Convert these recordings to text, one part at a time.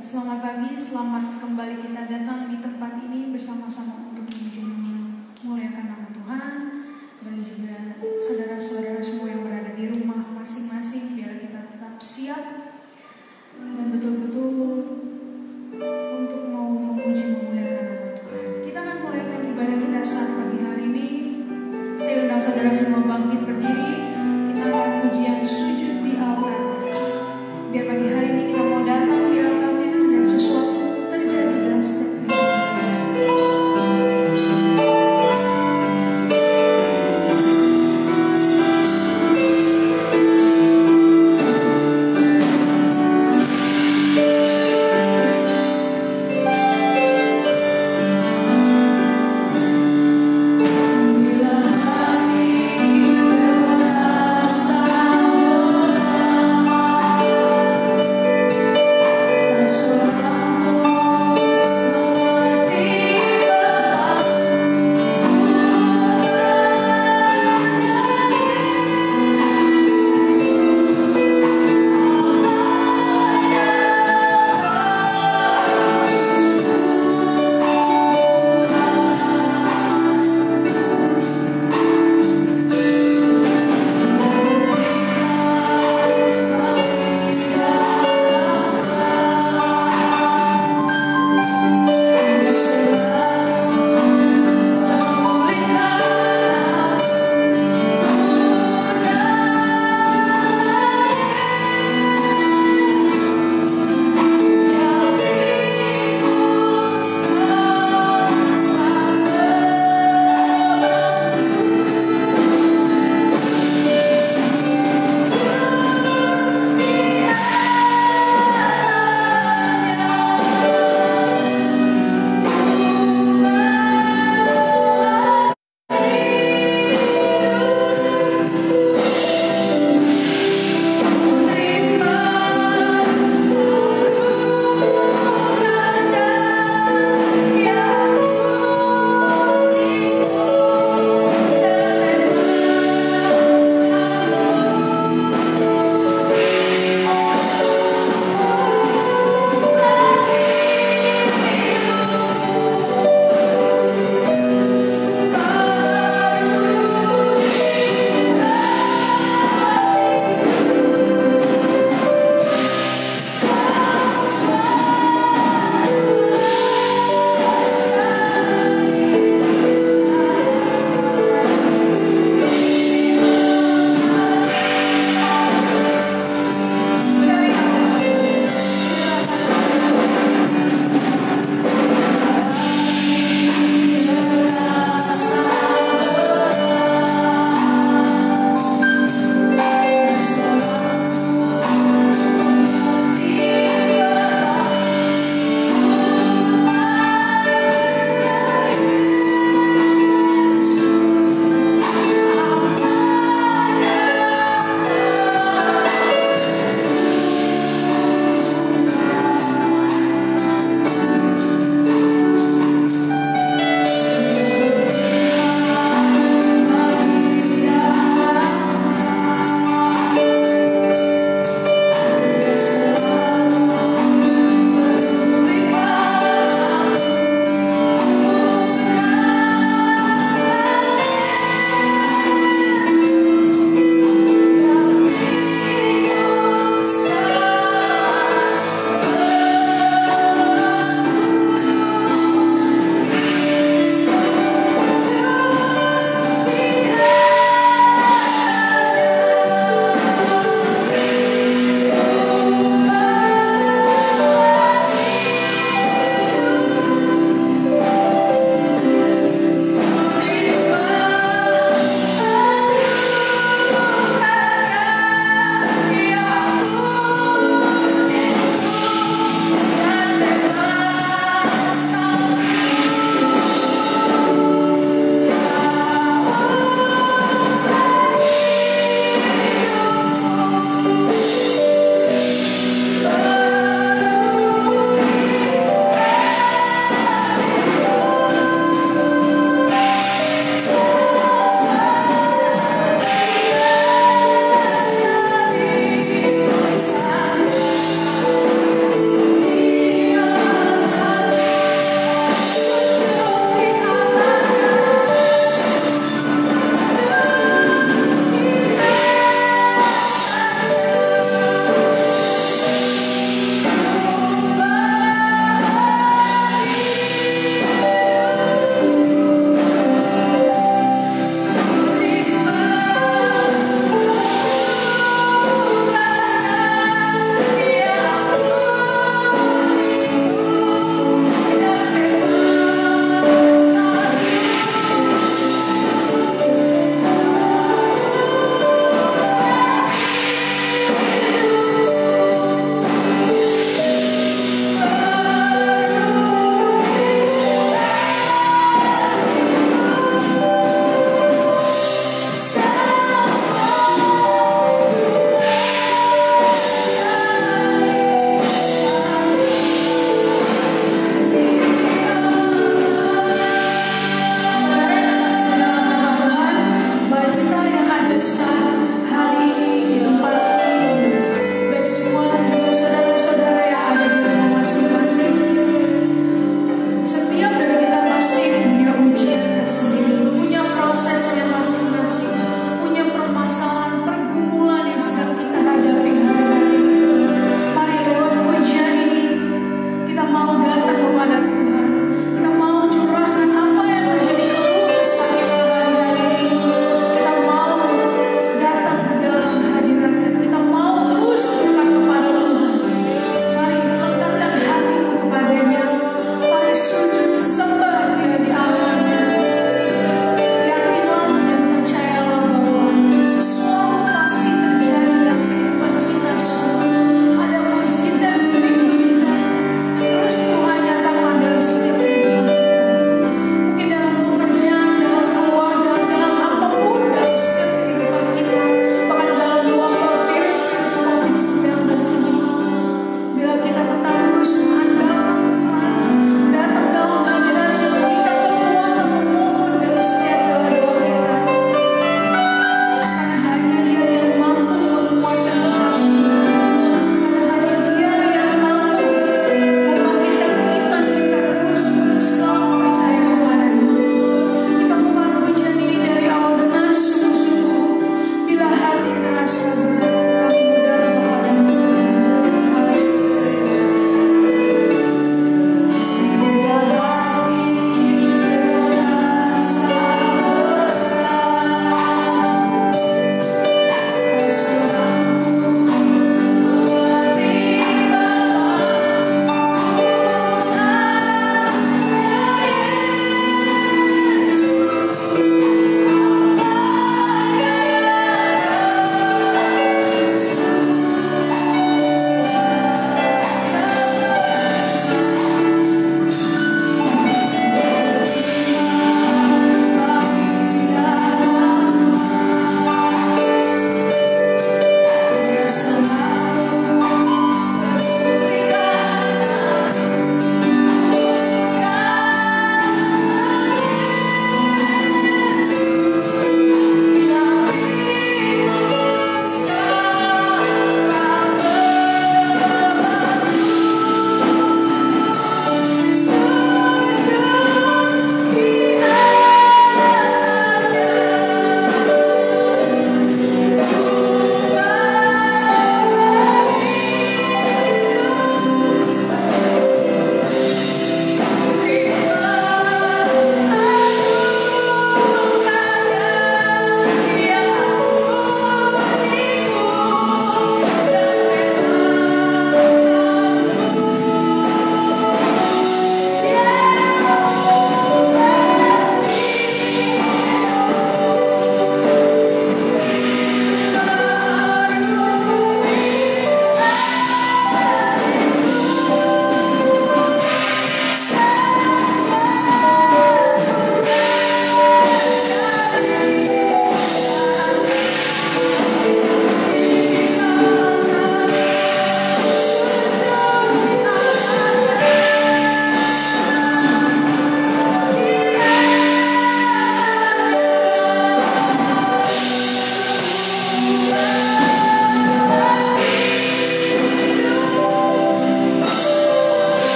Selamat pagi, selamat kembali kita datang di tempat ini bersama-sama untuk memuji memuliakan nama Tuhan. Dan juga saudara-saudara semua yang berada di rumah masing-masing, biar kita tetap siap dan betul-betul untuk mau memuji memuliakan nama Tuhan. Kita akan mulaikan ibadah kita saat pagi hari ini. Saya undang saudara semua bangkit berdiri. Kita akan pujian sujud di altar. Biar pagi hari ini kita mau datang di altarnya dan sesuatu terjadi dalam setiap kehidupan kita.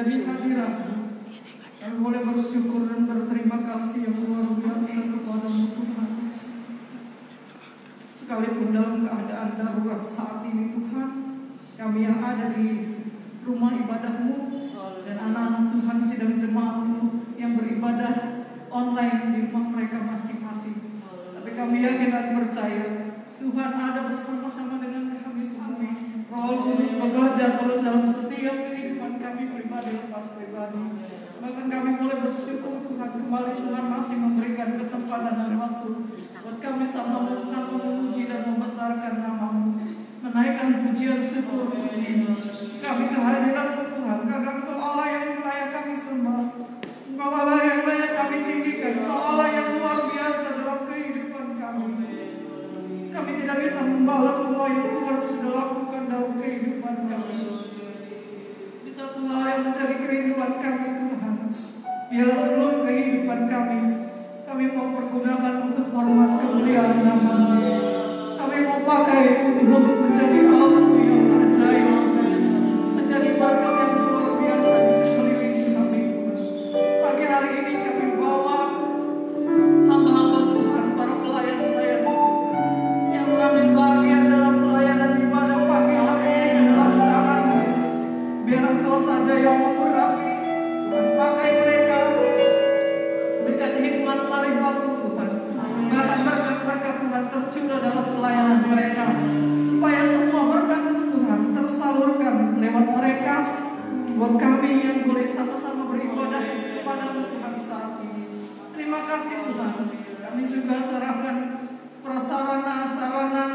dari hadirat-Mu. Kami boleh bersyukur dan berterima kasih yang luar biasa kepada-Mu Tuhan. Sekalipun dalam keadaan darurat saat ini Tuhan, kami yang ada di rumah ibadah-Mu dan anak-anak Tuhan sidang jemaat-Mu yang beribadah online di rumah mereka masing-masing. Tapi kami yakin dan percaya Tuhan ada bersama-sama dengan kami semua. Roh Kudus bekerja terus dalam setiap kehidupan kami pribadi lepas pribadi. Bahkan kami boleh bersyukur Tuhan kembali Tuhan masih memberikan kesempatan dan waktu buat kami sama memuji dan membesarkan nama-Mu, menaikkan pujian syukur kami kehadiran Tuhan, karena Engkau Allah yang layak kami sembah, Engkau Allah yang layak kami tinggikan, Engkau Allah yang luar biasa dalam kehidupan kami. Kami tidak bisa membalas semua yang Tuhan sudah lakukan dalam kehidupan kami. Di satu hal yang menjadi kerinduan kami Tuhan, biarlah seluruh kehidupan kami mau pergunakan untuk hormat kemuliaan nama-Mu. Kami mau pakai untuk menjadi alat yang ajaib, menjadi berkat yang luar biasa di sekeliling kami Tuhan. Pagi hari ini kami bawa hamba-hamba Tuhan, para pelayan-pelayan yang mengambil bagian dalam pelayanan ibadah pagi hari ini ke dalam tangan-Mu. Biar Engkau saja yang mengurapi dan pakai mereka, berikan hikmat marifat-Mu Tuhan. Bahkan berkat-berkat Tuhan tercurah dalam pelayanan mereka, supaya semua berkat-Mu Tuhan tersalurkan lewat mereka buat kami yang boleh sama-sama beribadah kepada-Mu Tuhan saat ini. Terima kasih Tuhan. Kami juga serahkan prasarana-sarana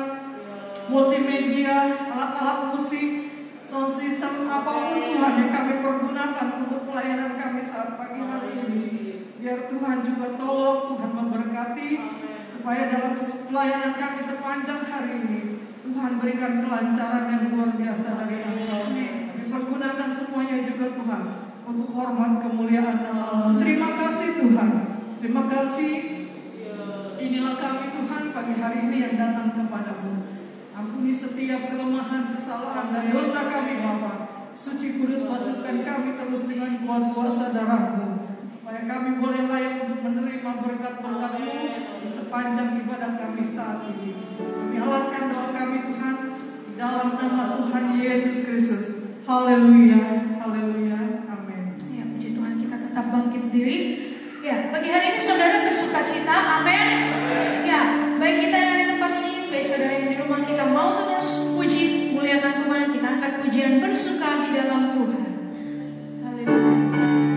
multimedia, alat-alat musik, sound system, apapun Tuhan yang kami pergunakan untuk pelayanan kami saat pagi hari ini. Biar Tuhan juga tolong, Tuhan memberkati, supaya dalam pelayanan kami sepanjang hari ini Tuhan berikan kelancaran yang luar biasa dari Engkau. Kami pergunakan semuanya juga Tuhan untuk hormat kemuliaan nama-Mu. Terima kasih Tuhan. Terima kasih. Inilah kami Tuhan pagi hari ini yang datang kepada-Mu. Ampuni setiap kelemahan, kesalahan dan dosa kami Bapa. Suci kudus masukkan kami terus dengan kuat kuasa darah-Mu, supaya kami boleh layak untuk menerima berkat-berkat-Mu di sepanjang ibadah kami saat ini. Kami alaskan doa kami Tuhan di dalam nama Tuhan Yesus Kristus. Haleluya, haleluya, amin. Ya, puji Tuhan, kita tetap bangkit diri. Ya, pagi hari ini saudara bersuka cita, amin. Ya, baik kita yang ada di tempat ini, baik saudara yang di rumah, kita mau terus puji, muliakan Tuhan. Kita angkat pujian bersuka di dalam Tuhan. Haleluya. Hallelujah.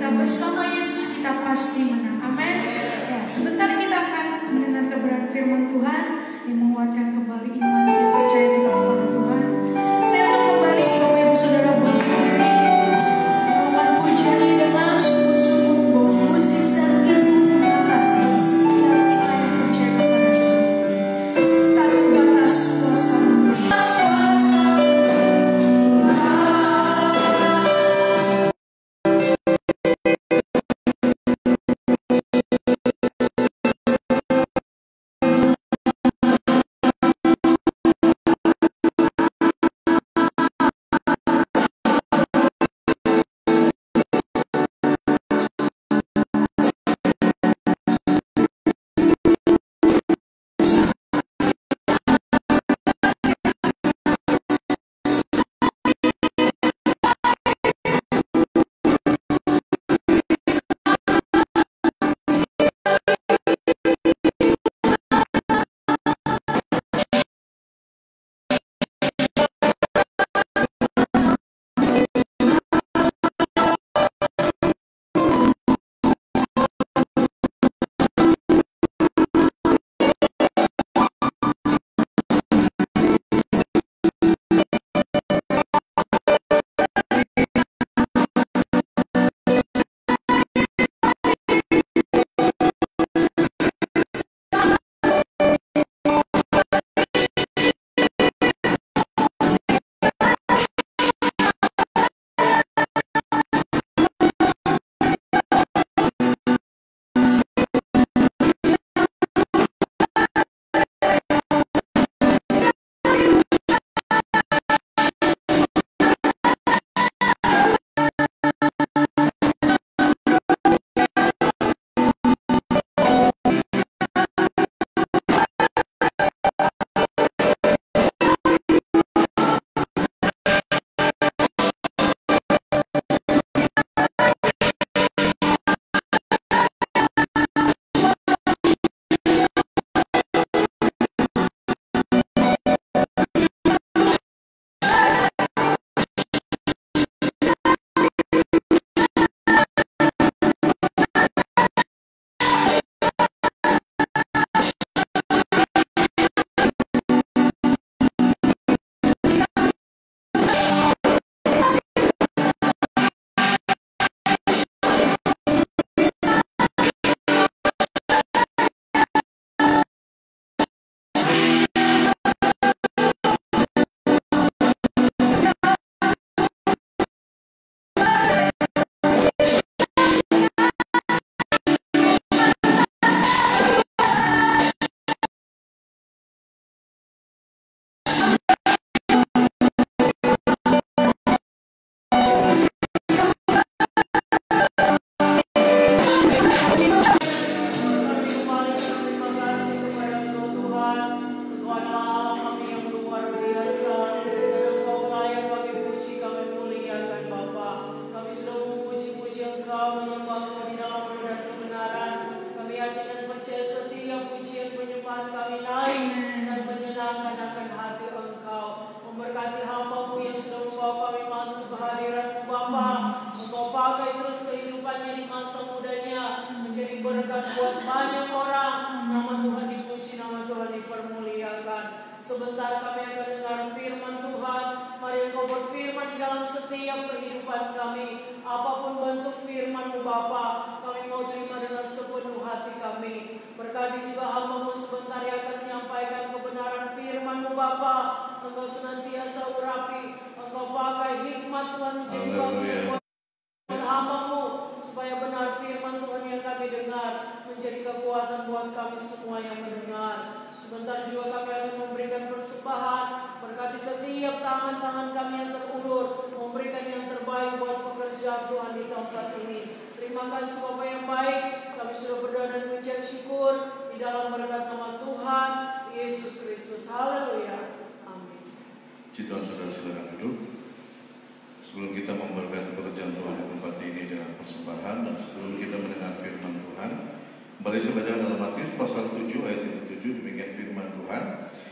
karena bersama Yesus kita pasti menang. Amin. Ya, sebentar kita akan mendengar kebenaran firman Tuhan yang menguatkan kembali iman dan percaya kita kepada Tuhan. Saya akan kembali Bapak Ibu Saudara berdiri, rombongan pujian ini dengan sungguh-sungguh bahwa musik saat itu menyala bagi setiap kita yang percaya kepada Tuhan. Tak terbatas kuasa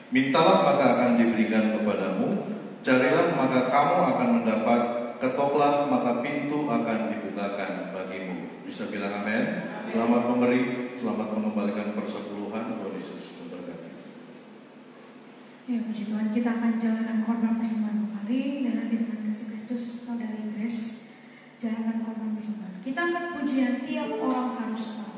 Mintalah maka akan diberikan kepadamu, carilah maka kamu akan mendapat, ketoklah maka pintu akan dibukakan bagimu. Bisa bilang amin. Selamat memberi, selamat mengembalikan persepuluhan. Tuhan Yesus memberkati. Ya, puji Tuhan, kita akan jalankan korban persembahan kembali, dan nanti dengan kasih Kristus Saudari Grace jalankan korban persembahan. Kita akan pujian tiap orang harus tahu.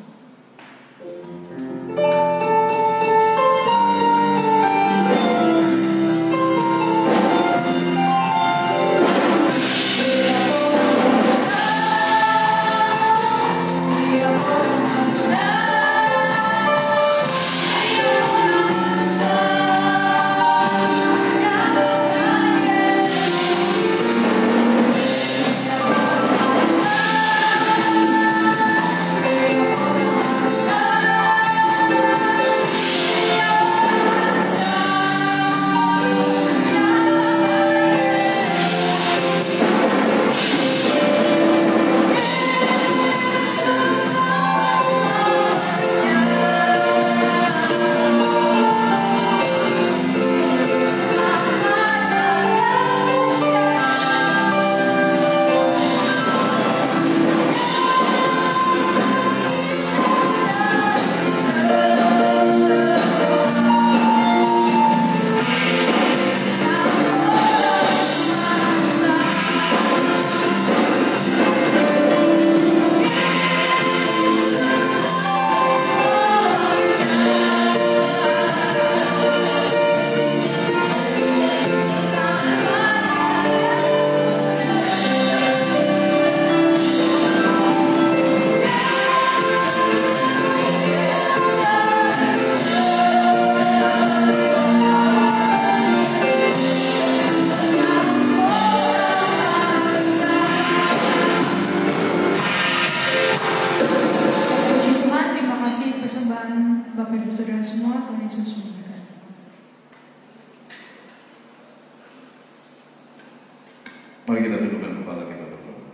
Mari kita tundukkan kepala kita berdoa.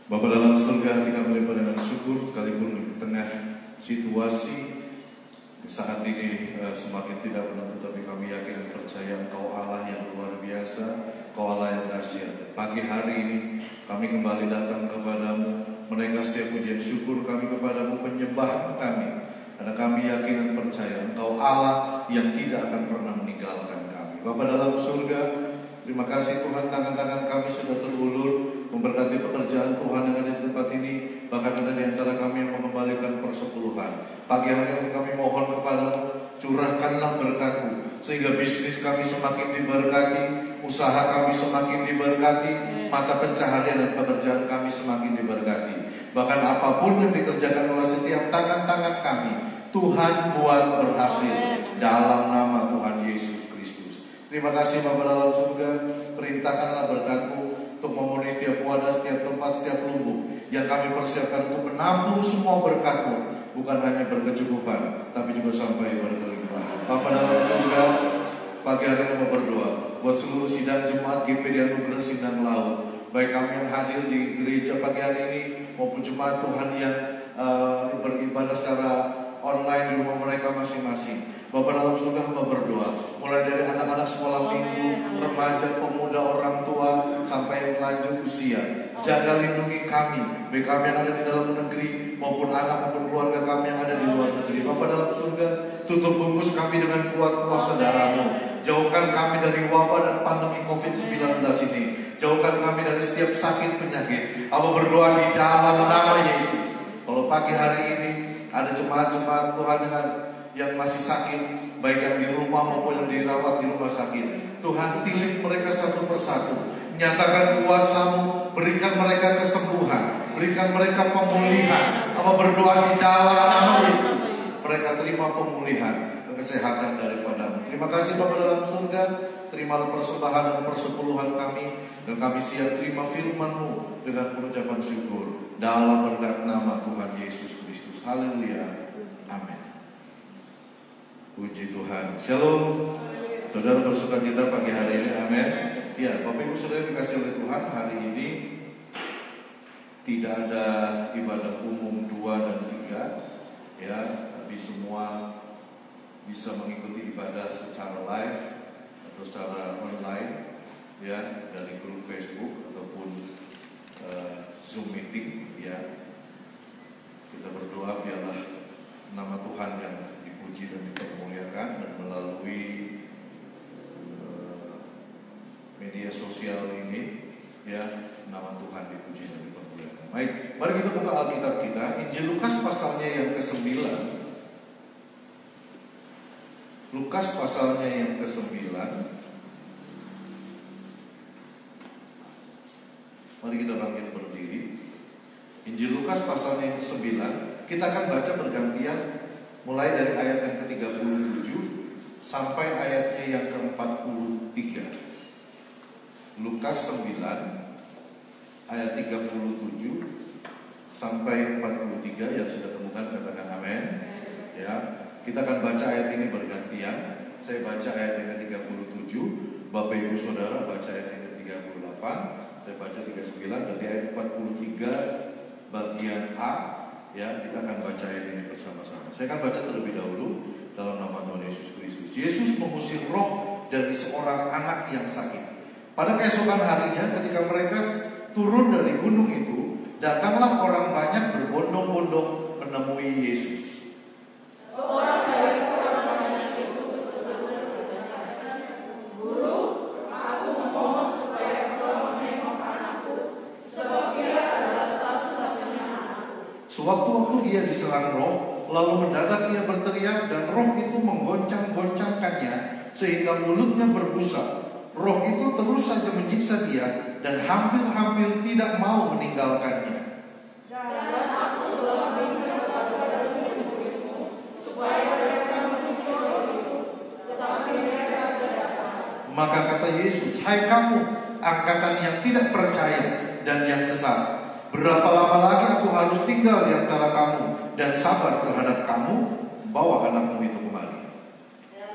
Bapa dalam surga, hati kami melimpah dengan syukur sekalipun di tengah situasi saat ini semakin tidak menentu, tapi kami yakin dan percaya Engkau Allah yang luar biasa, Engkau Allah yang dahsyat. Pagi hari ini kami kembali datang kepadamu, menaikkan setiap pujian syukur kami kepadamu, penyembahan kami, karena kami yakin dan percaya Engkau Allah yang tidak akan pernah meninggalkan kami. Bapa dalam surga, terima kasih Tuhan, tangan-tangan kami sudah terulur memberkati pekerjaan Tuhan yang ada di tempat ini. Bahkan ada di antara kami yang mengembalikan persepuluhan. Pagi hari ini kami mohon kepadamu, curahkanlah berkat-Mu sehingga bisnis kami semakin diberkati, usaha kami semakin diberkati, mata pencaharian dan pekerjaan kami semakin diberkati. Bahkan apapun yang dikerjakan oleh setiap tangan-tangan kami, Tuhan buat berhasil dalam nama Tuhan Yesus Kristus. Terima kasih Bapa dalam surga, perintahkanlah berkat-Mu untuk memenuhi setiap wadah, setiap tempat, setiap lubuk yang kami persiapkan untuk menampung semua berkat-Mu, bukan hanya berkecukupan, tapi juga sampai berkelimpahan. Bapa dalam surga, pagi hari ini mau berdoa buat seluruh sidang jemaat GPD Anugerah Sindang Laut, baik kami yang hadir di gereja pagi hari ini maupun jemaat Tuhan yang beribadah secara online di rumah mereka masing-masing. Bapak dalam surga, hamba berdoa mulai dari anak-anak sekolah minggu, remaja, pemuda, orang tua, sampai yang lanjut usia. Jaga lindungi kami, baik kami yang ada di dalam negeri maupun anak maupun keluarga kami yang ada di luar negeri. Bapak dalam surga, tutup bungkus kami dengan kuat kuasa darah-Mu. Jauhkan kami dari wabah dan pandemi COVID-19 ini. Jauhkan kami dari setiap sakit penyakit. Hamba berdoa di dalam nama Yesus. Kalau pagi hari ini ada jemaat-jemaat Tuhan yang masih sakit, baik yang di rumah maupun yang dirawat di rumah sakit, Tuhan tilik mereka satu persatu, nyatakan kuasa-Mu, berikan mereka kesembuhan, berikan mereka pemulihan. Apa berdoa di dalam nama Yesus, mereka terima pemulihan dan kesehatan daripada-Mu. Terima kasih Bapa dalam surga, terimalah persembahan dan persepuluhan kami, dan kami siap terima firman-Mu dengan pengucapan syukur dalam berkat nama Tuhan Yesus Kristus. Haleluya, amin. Puji Tuhan. Shalom. Saudara bersukacita pagi hari ini, amin. Ya, Bapak Ibu Saudara dikasih oleh Tuhan, hari ini tidak ada ibadah umum 2 dan 3, ya, tapi semua bisa mengikuti ibadah secara live atau secara online, ya, dari grup Facebook ataupun Zoom meeting, ya. Kita berdoa biarlah nama Tuhan yang dipuji dan dipermuliakan, dan melalui media sosial ini, ya, nama Tuhan dipuji dan dipermuliakan. Baik, mari kita buka Alkitab kita, Injil Lukas pasalnya yang ke-9. Lukas pasalnya yang ke-9. Mari kita bangkit berdiri. Injil Lukas pasalnya yang ke-9. Kita akan baca bergantian mulai dari ayat yang ke-37 sampai ayatnya yang ke-43. Lukas 9 ayat 37 sampai 43. Yang sudah temukan katakan amin. Ya, kita akan baca ayat ini bergantian. Saya baca ayat yang ke-37, Bapak Ibu Saudara baca ayat yang ke-38, saya baca 39, dan di ayat 43 bagian A, ya, kita akan baca ayat ini bersama-sama. Saya akan baca terlebih dahulu dalam nama Tuhan Yesus Kristus. Yesus mengusir roh dari seorang anak yang sakit. Pada keesokan harinya ketika mereka turun dari gunung itu, datanglah orang banyak berbondong-bondong menemui Yesus. Seorang dari orang banyak itu berkata, "Guru, aku memohon supaya engkau menengok anakku, sebab dia adalah satu-satunya anakku." Sewaktu-waktu ia diserang roh, lalu mendadak ia berteriak, dan roh itu menggoncang-goncangkannya sehingga mulutnya berbusa. Roh itu terus saja menyiksa dia dan hampir-hampir tidak mau meninggalkannya. Dan aku telah berkata kepada murid-muridmu supaya mereka mengusir roh itu, tetapi mereka tidak dapat. Maka kata Yesus, "Hai kamu, angkatan yang tidak percaya dan yang sesat, berapa lama lagi aku harus tinggal di antara kamu dan sabar terhadap kamu? Bawa anakmu itu kemari."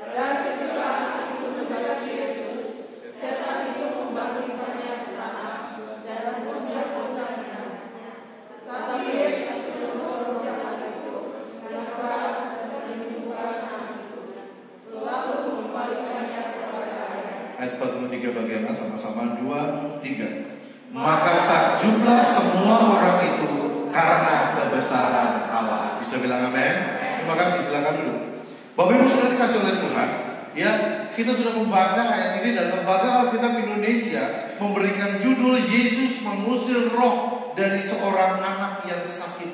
Dan ketika anak itu mendapat Yesus, setan itu membangkitkannya ke tanah dan menggoncang-goncangnya. Tetapi Yesus menegur goncangan itu dengan keras dan menyembuhkan anak itu, lalu mengembalikannya kepada ayah. Ayat 43 bagian A, sama-sama 2, 3. Maka takjublah semua orang itu karena kebesaran Allah. Bisa bilang amin? Terima kasih, silakan dulu. Bapak Ibu sudah dikasih oleh Tuhan, ya, kita sudah membaca ayat ini, dan Lembaga Alkitab Indonesia memberikan judul Yesus mengusir roh dari seorang anak yang sakit.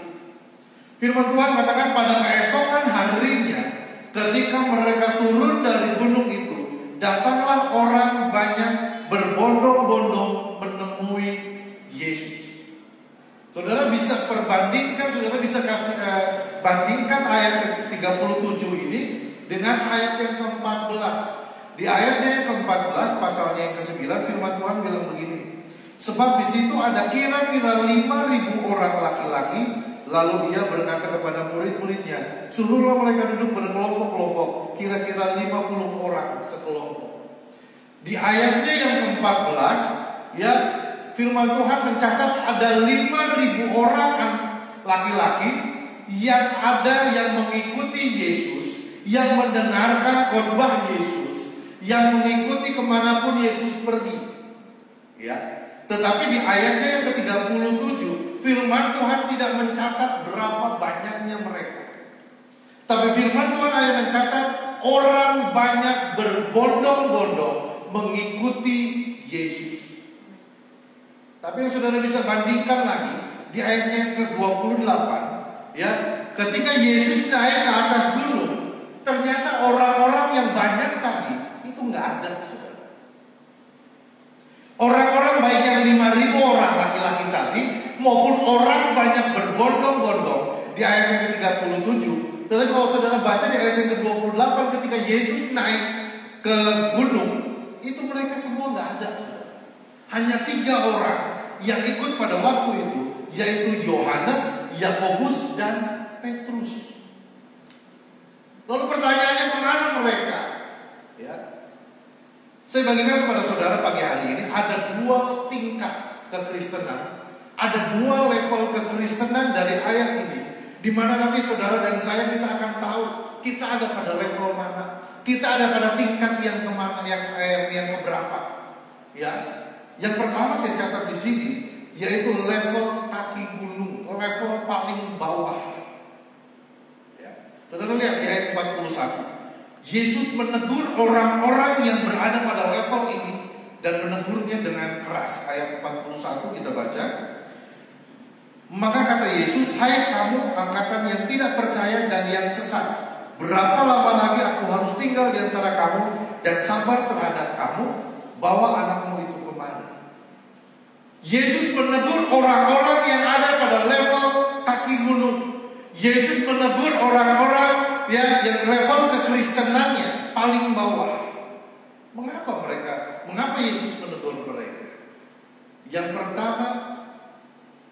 Firman Tuhan katakan pada keesokan harinya ketika mereka turun dari gunung itu, datanglah orang banyak berbondong-bondong menemui Yesus. Saudara bisa perbandingkan, saudara bisa bandingkan ayat ke-37 ini dengan ayat yang ke-14. Di ayatnya yang ke-14, pasalnya yang ke-9, firman Tuhan bilang begini. Sebab di situ ada kira-kira 5.000 orang laki-laki. Lalu ia berkata kepada murid-muridnya, "Suruhlah mereka duduk berkelompok-kelompok, kira-kira 50 orang sekelompok." Di ayatnya yang ke-14, ya, firman Tuhan mencatat ada 5.000 orang laki-laki yang mengikuti Yesus, yang mendengarkan khotbah Yesus, yang mengikuti kemanapun Yesus pergi. Ya, tetapi di ayatnya yang ke-37, firman Tuhan tidak mencatat berapa banyaknya mereka. Tapi firman Tuhan hanya mencatat orang banyak berbondong-bondong mengikuti Yesus. Tapi yang saudara bisa bandingkan lagi di ayatnya yang ke-28, ya, ketika Yesus naik ke atas gunung, ternyata orang-orang yang banyak tadi itu nggak ada, saudara. Orang-orang baik yang 5.000 orang laki-laki tadi maupun orang banyak berbondong-bondong di ayat yang ke-37. Tetapi kalau saudara baca di ayat yang ke-28, ketika Yesus naik ke gunung, itu mereka semua nggak ada, saudara. Hanya 3 orang yang ikut pada waktu itu, yaitu Yohanes, Yakobus, dan Petrus. Lalu pertanyaannya, kemana mereka? Ya, saya bagikan kepada saudara pagi hari ini ada 2 tingkat kekristenan, ada 2 level kekristenan dari ayat ini, di mana nanti saudara dan saya kita akan tahu kita ada pada level mana, kita ada pada tingkat yang kemana, yang keberapa. Ya, yang pertama saya catat di sini, yaitu level kaki gunung, level paling bawah. Ya. Saudara lihat di ayat 41. Yesus menegur orang-orang yang berada pada level ini dan menegurnya dengan keras. Ayat 41 kita baca. Maka kata Yesus, "Hai kamu angkatan yang tidak percaya dan yang sesat, berapa lama lagi aku harus tinggal di antara kamu dan sabar terhadap kamu? Bawa anakmu itu kemari." Yesus menegur orang-orang yang ada pada level kaki gunung. Yesus menegur orang-orang yang level kekristenannya paling bawah. Mengapa Yesus menegur mereka? Yang pertama,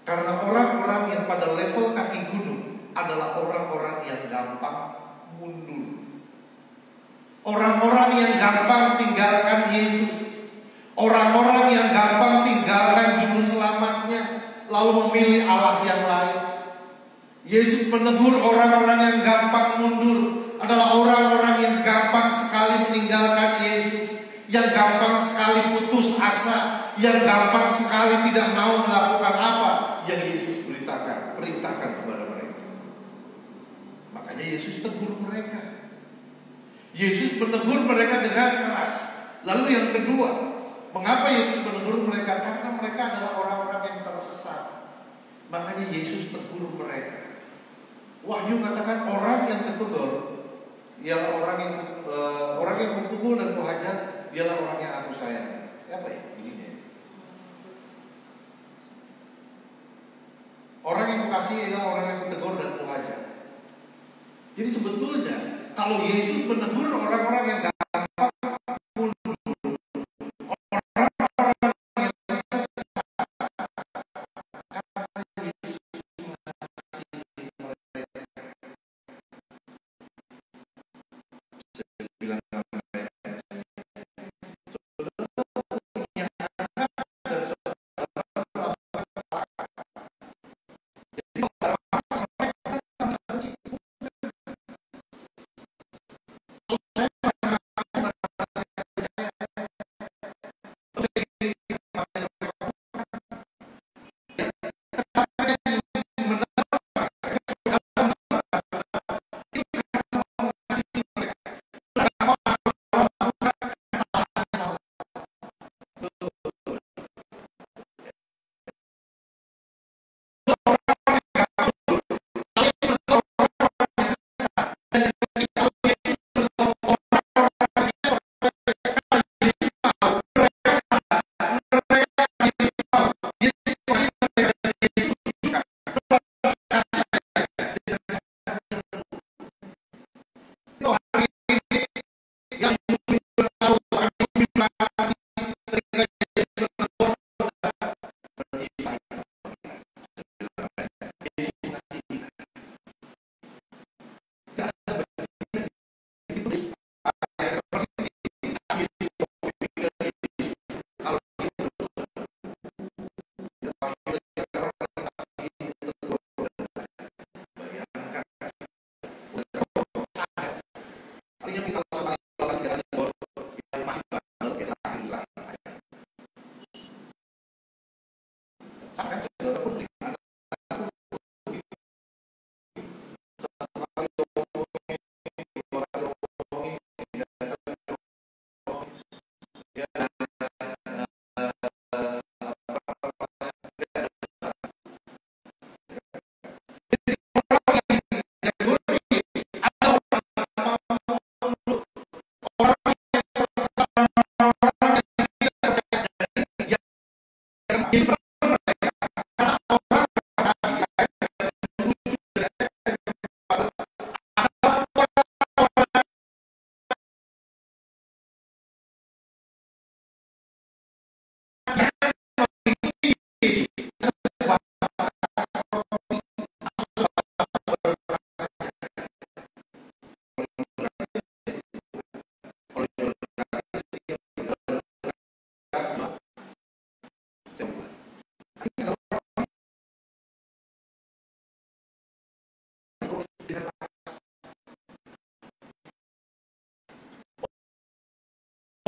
karena orang-orang yang pada level kaki gunung adalah orang-orang yang gampang mundur. Orang-orang yang gampang tinggalkan Yesus. Orang-orang yang gampang tinggalkan juru selamatnya, lalu memilih Allah yang lain. Yesus menegur orang-orang yang gampang mundur adalah orang-orang yang gampang sekali meninggalkan Yesus, yang gampang sekali putus asa, yang gampang sekali tidak mau melakukan apa yang Yesus perintahkan kepada mereka. Makanya Yesus tegur mereka. Yesus menegur mereka dengan keras. Lalu yang kedua, mengapa Yesus menegur mereka? Karena mereka adalah orang-orang yang tersesat. Makanya Yesus tegur mereka. Wahyu katakan orang yang ketegur ialah orang yang kupukul dan kuhajar, dialah orang yang aku sayang. Apa ya? Orang yang kukasihi adalah orang yang kutegur dan kuhajar. Jadi sebetulnya kalau Yesus menegur orang-orang yang gampang mundur, orang-orang yang sesat, karena Yesus mengasihi mereka. Saya bilang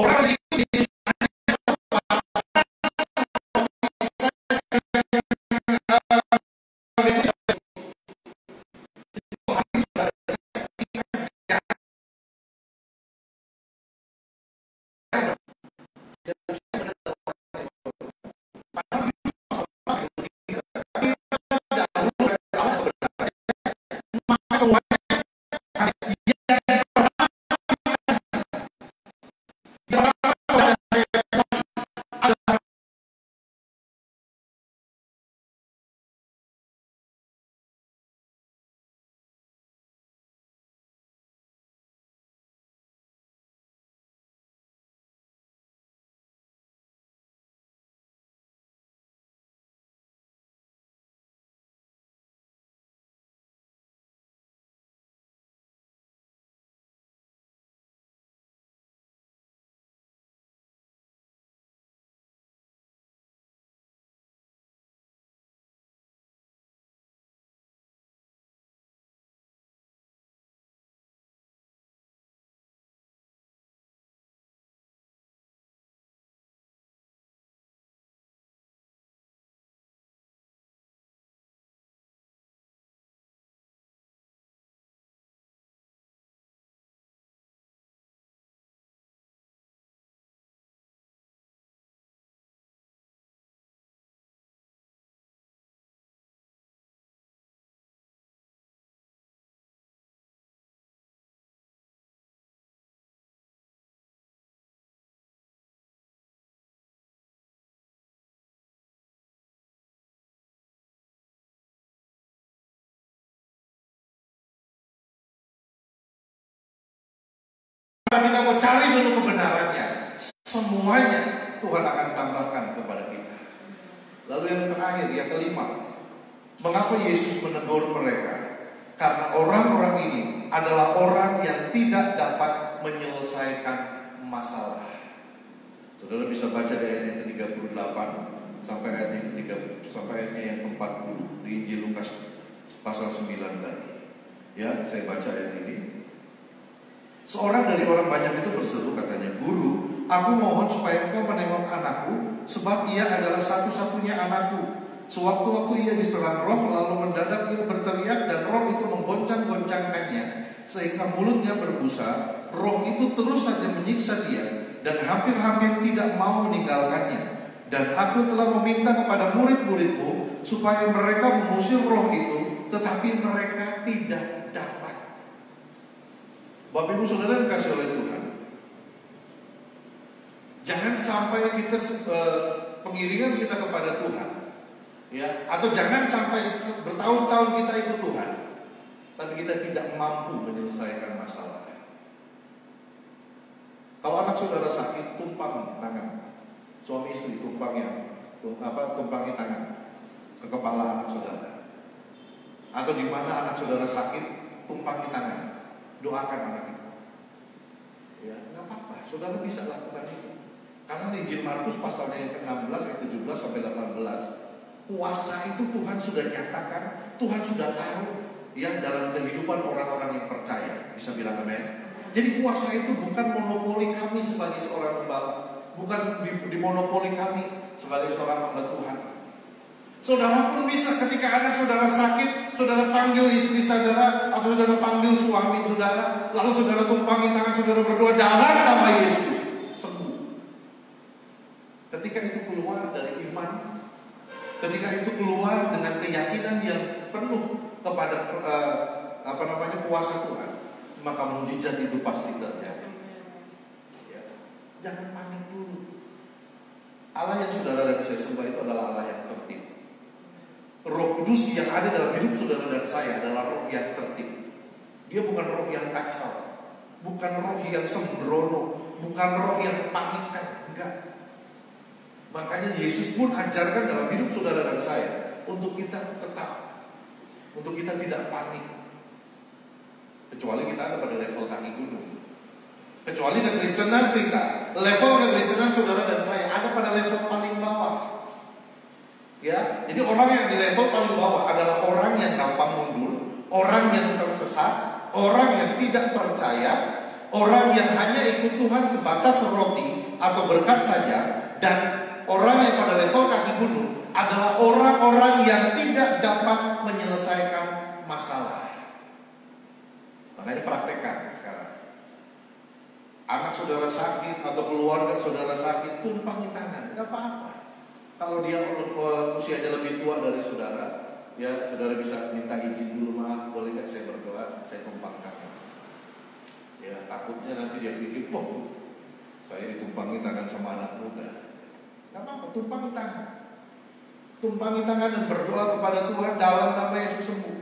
orang itu kita mau cari dulu kebenarannya, semuanya Tuhan akan tambahkan kepada kita. Lalu yang terakhir, yang kelima, mengapa Yesus menegur mereka? Karena orang-orang ini adalah orang yang tidak dapat menyelesaikan masalah. Saudara bisa baca di ayat yang ke-38 sampai ayat yang ke-30 sampai ayatnya yang ke-40 di Injil Lukas pasal 9 tadi. Ya, saya baca ayat ini. Seorang dari orang banyak itu berseru, katanya, "Guru, aku mohon supaya engkau menengok anakku, sebab ia adalah satu-satunya anakku. Sewaktu-waktu ia diserang roh, lalu mendadak ia berteriak dan roh itu menggoncang-goncangkannya, sehingga mulutnya berbusa. Roh itu terus saja menyiksa dia dan hampir-hampir tidak mau meninggalkannya. Dan aku telah meminta kepada murid-muridmu supaya mereka mengusir roh itu, tetapi mereka tidak dapat." Bapak Ibu Saudara yang dikasihi oleh Tuhan, jangan sampai kita pengiringan kita kepada Tuhan, ya, atau jangan sampai bertahun-tahun kita ikut Tuhan, tapi kita tidak mampu menyelesaikan masalah. Kalau anak saudara sakit, tumpang tangan. Suami istri tumpangi tangan ke kepala anak saudara. Atau di mana anak saudara sakit, tumpangi tangan. Doakan anak itu. Ya, nggak apa-apa, saudara bisa lakukan itu. Karena di Injil Markus pasalnya yang ke-16 ayat 17 sampai 18, kuasa itu Tuhan sudah nyatakan, Tuhan sudah taruh ya dalam kehidupan orang-orang yang percaya. Bisa bilang amin. Jadi kuasa itu bukan monopoli kami sebagai seorang gembala, bukan dimonopoli kami sebagai seorang hamba Tuhan. Saudara pun bisa ketika anak saudara sakit, saudara panggil istri saudara atau saudara panggil suami saudara, lalu saudara tumpangi tangan saudara, berdoa dalam nama Yesus, sembuh. Ketika itu keluar dari iman, ketika itu keluar dengan keyakinan yang penuh kepada kuasa Tuhan, maka mujizat itu pasti terjadi. Ya. Jangan panik dulu. Allah yang saudara dan saya sembah itu adalah Allah yang tertib. Roh Kudus yang ada dalam hidup saudara dan saya adalah roh yang tertib. Dia bukan roh yang kacau, bukan roh yang sembrono, bukan roh yang panikkan, enggak. Makanya Yesus pun ajarkan dalam hidup saudara dan saya untuk kita tetap, untuk kita tidak panik. Kecuali kita ada pada level kaki gunung. Kecuali kekristenan kita, level kekristenan saudara dan saya ada pada level paling bawah. Ya, jadi orang yang di level paling bawah adalah orang yang gampang mundur, orang yang tersesat, orang yang tidak percaya, orang yang hanya ikut Tuhan sebatas roti atau berkat saja, dan orang yang pada level kaki gunung adalah orang-orang yang tidak dapat menyelesaikan masalah. Makanya praktekkan sekarang. Anak saudara sakit atau keluarga saudara sakit, tumpangi tangan, gak apa-apa. Kalau dia usianya lebih tua dari saudara, ya saudara bisa minta izin dulu, maaf boleh gak saya berdoa, saya tumpang tangan. Ya takutnya nanti dia pikir, oh saya ditumpangi tangan sama anak muda. Gak apa-apa, tumpangi tangan. Tumpangi tangan dan berdoa kepada Tuhan dalam nama Yesus sembuh.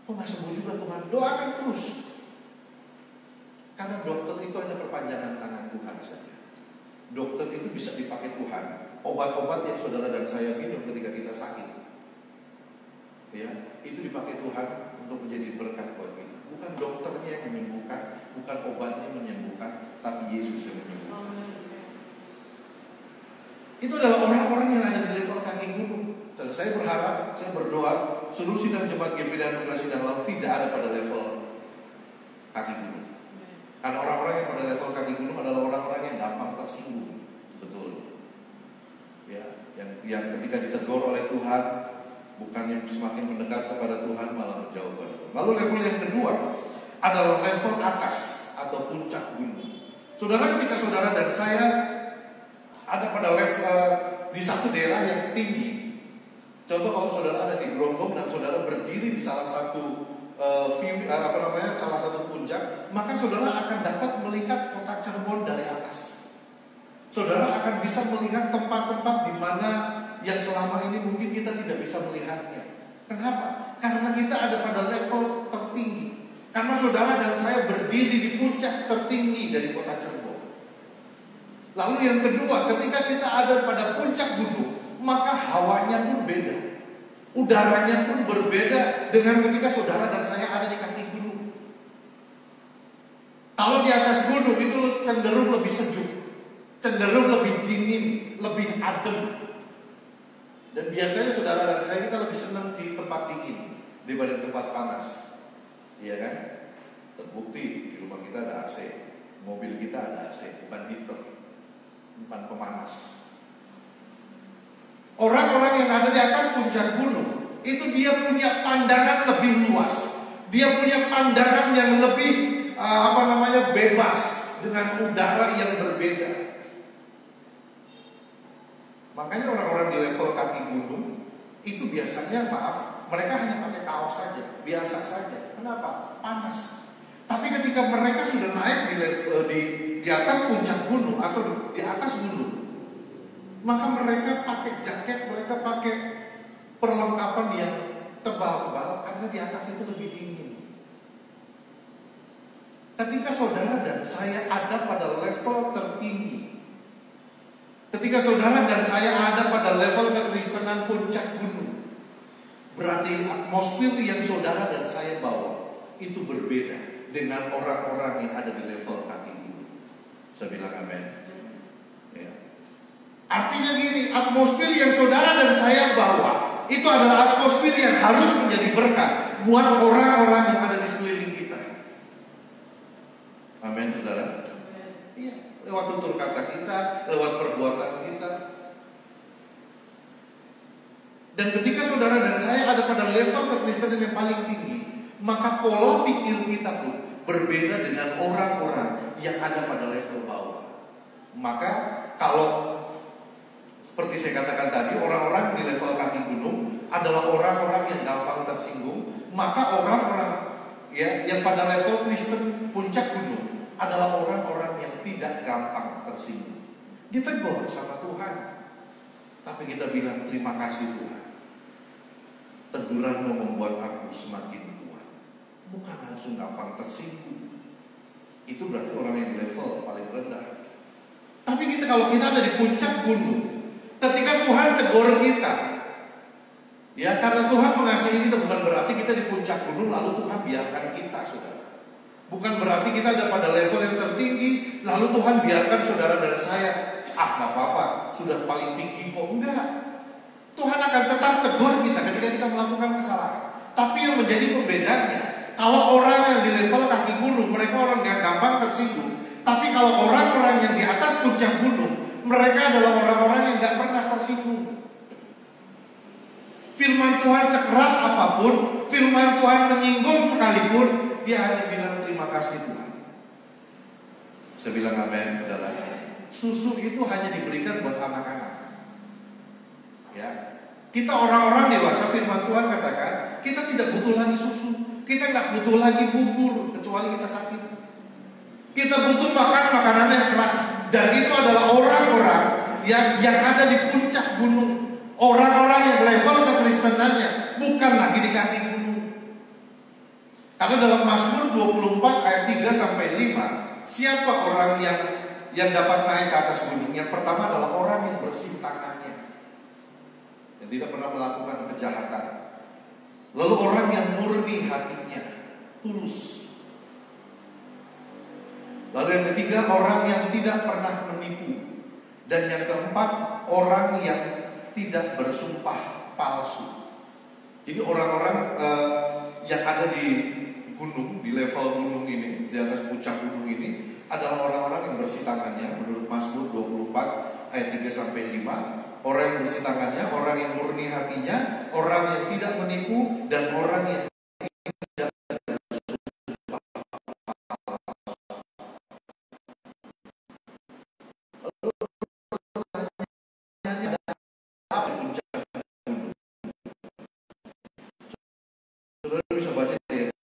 Oh gak sembuh juga Tuhan, doakan terus. Karena dokter itu hanya perpanjangan tangan Tuhan saja. Dokter itu bisa dipakai Tuhan. Obat-obat yang saudara dan saya minum ketika kita sakit, ya, itu dipakai Tuhan untuk menjadi berkat buat kita. Bukan dokternya yang menyembuhkan, bukan obatnya yang menyembuhkan, tapi Yesus yang menyembuhkan. Itu adalah orang-orang yang ada di level kaki gunung. Saya berharap, saya berdoa, seluruh sidang jemaat GP dan Nugra Sidang Laut tidak ada pada level kaki gunung. Karena orang-orang yang pada level kaki gunung adalah orang-orang yang gampang tersinggung sebetulnya. Ya, yang ketika ditegur oleh Tuhan, bukannya semakin mendekat kepada Tuhan, malah menjauh dari Tuhan. Lalu level yang kedua adalah level atas atau puncak gunung. Saudara, ketika saudara dan saya ada pada level di satu daerah yang tinggi. Contoh kalau saudara ada di Grogol dan saudara berdiri di salah satu salah satu puncak, maka saudara akan dapat melihat kota Cirebon dari atas. Saudara akan bisa melihat tempat-tempat di mana yang selama ini mungkin kita tidak bisa melihatnya. Kenapa? Karena kita ada pada level tertinggi. Karena saudara dan saya berdiri di puncak tertinggi dari kota Cirebon. Lalu yang kedua, ketika kita ada pada puncak gunung, maka hawanya pun beda. Udaranya pun berbeda dengan ketika saudara dan saya ada di kaki gunung. Kalau di atas gunung itu cenderung lebih sejuk, cenderung lebih dingin, lebih adem. Dan biasanya saudara dan saya kita lebih senang di tempat dingin daripada di tempat panas. Iya kan? Terbukti di rumah kita ada AC, mobil kita ada AC, bukan heater, bukan pemanas. Orang-orang yang ada di atas puncak gunung itu dia punya pandangan lebih luas, dia punya pandangan yang lebih bebas dengan udara yang berbeda. Makanya orang-orang di level kaki gunung itu biasanya mereka hanya pakai kaos saja, biasa saja. Kenapa? Panas. Tapi ketika mereka sudah naik di level di atas puncak gunung atau di atas gunung, maka mereka pakai jaket, mereka pakai perlengkapan yang tebal-tebal karena di atas itu lebih dingin. Ketika saudara dan saya ada pada level tertinggi, ketika saudara dan saya ada pada level kekristenan puncak gunung, berarti atmosfer yang saudara dan saya bawa itu berbeda dengan orang-orang yang ada di level kaki gunung. Saya bilang amin. Ya. Artinya gini, atmosfer yang saudara dan saya bawa itu adalah atmosfer yang harus menjadi berkat buat orang-orang yang ada di sekeliling kita. Amin, saudara. Iya, lewat tutur kata kita, lewat perbuatan kita. Dan ketika saudara dan saya ada pada level kekristenan yang paling tinggi, maka pola pikir kita pun berbeda dengan orang-orang yang ada pada level bawah. Maka kalau seperti saya katakan tadi, orang-orang di level kaki gunung adalah orang-orang yang gampang tersinggung. Maka orang-orang yang pada level Kristen puncak gunung adalah orang-orang yang tidak gampang tersinggung. Ditegur sama Tuhan, tapi kita bilang terima kasih Tuhan. Teguranmu membuat aku semakin kuat. Bukan langsung gampang tersinggung. Itu berarti orang yang di level paling rendah. Tapi kalau kita ada di puncak gunung, ketika Tuhan tegur kita, ya karena Tuhan mengasihi kita, bukan berarti kita di puncak gunung lalu Tuhan biarkan kita, saudara. Bukan berarti kita ada pada level yang tertinggi lalu Tuhan biarkan saudara dan saya, gak apa-apa, sudah paling tinggi kok. Enggak. Tuhan akan tetap tegur kita ketika kita melakukan kesalahan. Tapi yang menjadi pembedanya, kalau orang yang di level kaki gunung, mereka orang yang gampang tersinggung. Tapi kalau orang-orang yang di atas puncak gunung, mereka adalah orang-orang yang gak pernah tersinggung. Firman Tuhan sekeras apapun, firman Tuhan menyinggung sekalipun, dia hanya bilang terima kasih Tuhan. Saya bilang amin, saudara. Susu itu hanya diberikan buat anak-anak. Ya, kita orang-orang dewasa, firman Tuhan katakan kita tidak butuh lagi susu, kita nggak butuh lagi bubur kecuali kita sakit. Kita butuh makan makanan yang keras, dan itu adalah orang-orang yang ada di puncak gunung, orang-orang yang level kekristenannya bukan lagi di kaki gunung. Karena dalam Mazmur 24 ayat 3 sampai 5, siapa orang yang dapat naik ke atas gunung? Yang pertama adalah orang yang bersih tangannya, yang tidak pernah melakukan kejahatan. Lalu orang yang murni hatinya, tulus. Lalu yang ketiga, orang yang tidak pernah menipu. Dan yang keempat, orang yang tidak bersumpah palsu. Jadi orang-orang yang ada di gunung, di level gunung ini, di atas puncak gunung ini, adalah orang-orang yang bersih tangannya. Menurut Mazmur 24 ayat 3 sampai 5, orang yang bersih tangannya, orang yang murni hatinya, orang yang tidak menipu, dan orang yang tidak bisa baca ayat 29.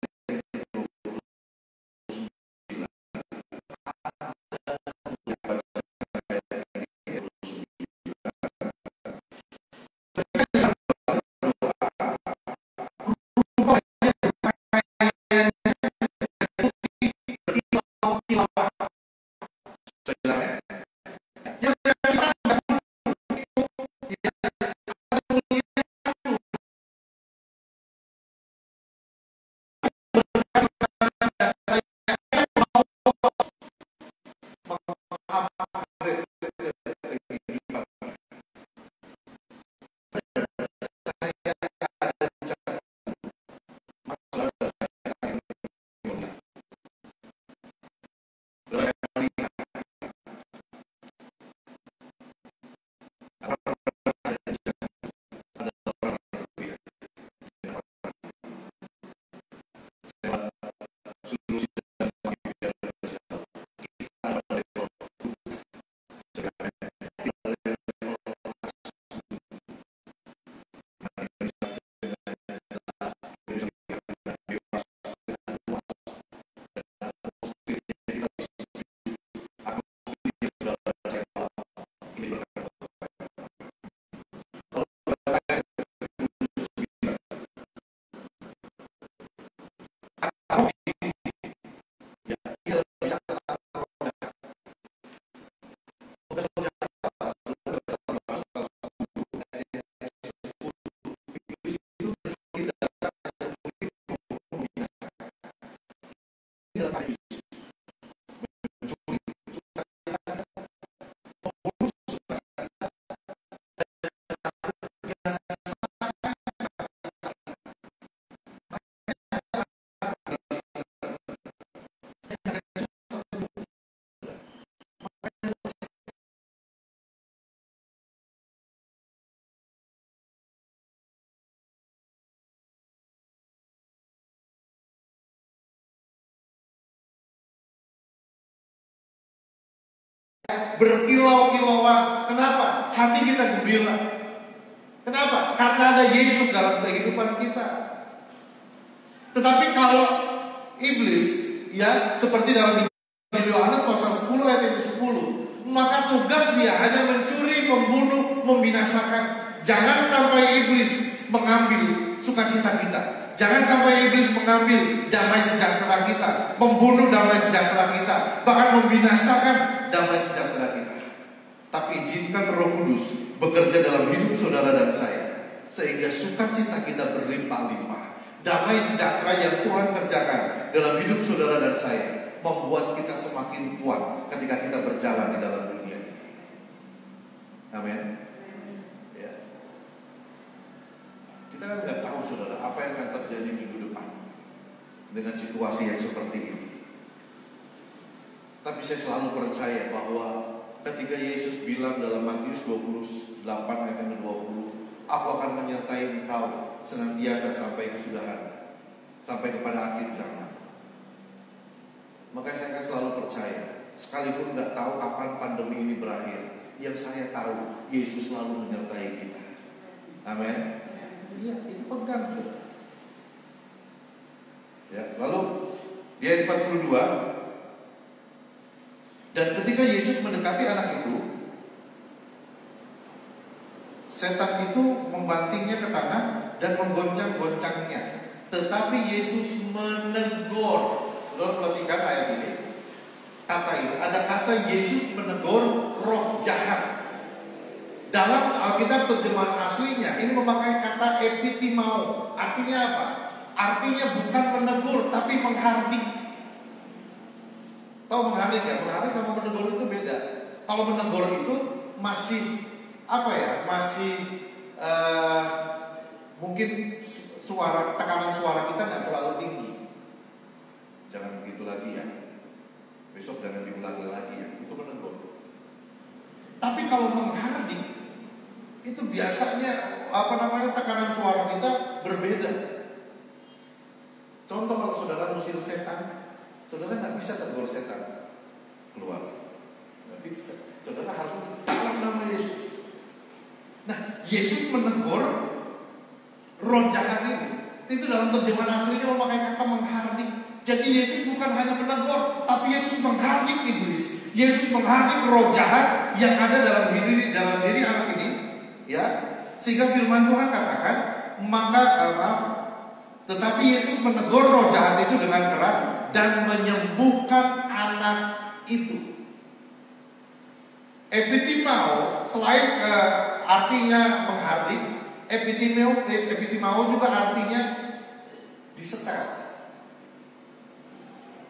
berkilau-kilauan. Kenapa? Hati kita gembira. Kenapa? Karena ada Yesus dalam kehidupan kita. Tetapi kalau iblis, ya, seperti dalam Yohanes pasal 10 ayat 10, maka tugas dia hanya mencuri, membunuh, membinasakan. Jangan sampai iblis mengambil sukacita kita. Jangan sampai iblis mengambil damai sejahtera kita, membunuh damai sejahtera kita, bahkan membinasakan damai sejahtera kita. Tapi izinkan Roh Kudus bekerja dalam hidup saudara dan saya, sehingga sukacita kita berlimpah-limpah. Damai sejahtera yang Tuhan kerjakan dalam hidup saudara dan saya membuat kita semakin kuat ketika kita berjalan di dalam dunia ini. Amin. Kita kan nggak tahu saudara apa yang akan terjadi minggu depan dengan situasi yang seperti ini. Tapi saya selalu percaya bahwa ketika Yesus bilang dalam Matius 28 ayat 20, aku akan menyertai engkau senantiasa sampai kesudahan, sampai kepada akhir zaman. Maka saya akan selalu percaya, sekalipun nggak tahu kapan pandemi ini berakhir, yang saya tahu Yesus selalu menyertai kita. Amin. Iya, itu pegang saudara. Ya, lalu di ayat 42, dan ketika Yesus mendekati anak itu, setan itu membantingnya ke tanah dan menggoncang-goncangnya. Tetapi Yesus menegur. Saudara perhatikan ayat ini. Kata ini, ada kata Yesus menegur roh jahat. Dalam Alkitab terjemahan aslinya ini memakai kata epitimao. Artinya apa? Artinya bukan menegur tapi menghardik. Tahu menghardik ya? Menghardik sama menegur itu beda. Kalau menegur itu masih apa ya? Masih mungkin suara, tekanan suara kita nggak terlalu tinggi. Jangan begitu lagi ya. Besok jangan diulangi lagi ya. Itu menegur. Tapi kalau menghardik itu biasanya tekanan suara kita berbeda. Contoh kalau saudara ngusir setan, saudara nggak bisa tegur setan keluar, nggak bisa. Saudara harus dalam nama Yesus. Nah, Yesus menegur roh jahat ini. Itu dalam terjemahan aslinya memakai kata menghardik. Jadi Yesus bukan hanya menegur, tapi Yesus menghardik iblis. Yesus menghardik roh jahat yang ada dalam diri anak ini. Ya, sehingga firman Tuhan katakan, tetapi Yesus menegur roh jahat itu dengan keras dan menyembuhkan anak itu. Epitimao selain artinya menghardik, epitimao juga artinya disetel.